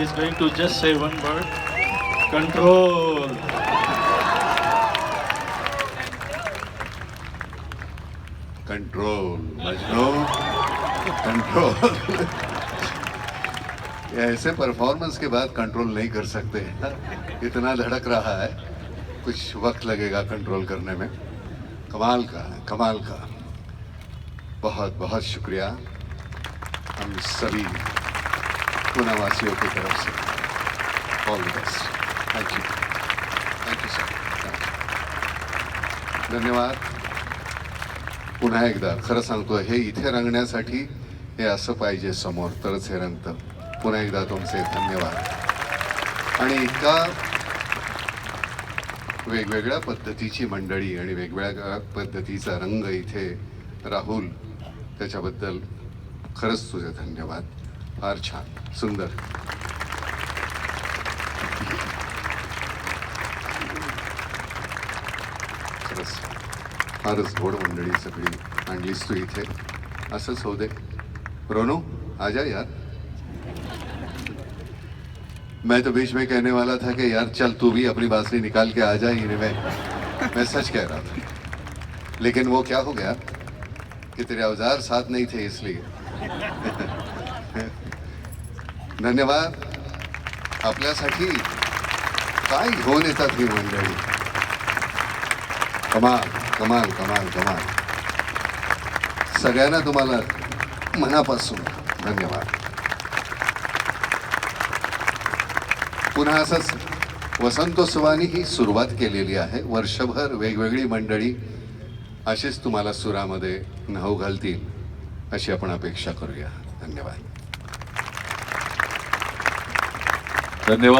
is going to just say one word: control. Control Majnu, control. ऐसे performance के बाद control नहीं कर सकते, इतना धड़क रहा है, कुछ वक्त लगेगा कंट्रोल करने में। कमाल का है, कमाल का। बहुत बहुत शुक्रिया हम सभी पुनावासियों की तरफ से। All the best. Thank you, thank you sir, धन्यवाद। पुन्हा एकदा खरं सांगतो, हे इथे रंगण्यासाठी हे असं पाहिजे समोर, तरच हे रंगतं। पुन्हा एकदा तुमचे धन्यवाद। आणि इतका वेगवेगळ्या पद्धतीची मंडळी आणि वेगवेगळ्या पद्धतीचा रंग इथे, राहुल, त्याच्याबद्दल खरंच तुझे धन्यवाद। फार छान, सुंदर। खरंच फारच गोड मंडळी सगळी आणलीस तू इथे। असंच होऊ दे। रोनू आजा यार। मैं तो बीच में कहने वाला था कि यार चल तू भी अपनी बांसुरी निकाल के आ जा ही, मैं सच कह रहा था। लेकिन वो क्या हो गया कि तेरे औजार साथ नहीं थे, इसलिए। धन्यवाद। आपल्यासाठी काय घेऊन येतात ही मंडळी। कमाल कमाल कमाल कमाल। सगळ्यांना तुम्हाला मनापासून धन्यवाद। पुन्हा असंच वसंतोत्सवानी ही सुरुवात केलेली आहे। वर्षभर वेगवेगळी मंडळी अशीच तुम्हाला सुरामध्ये न्हाऊ घालतील, अशी आपण अपेक्षा करूया। धन्यवाद, धन्यवाद।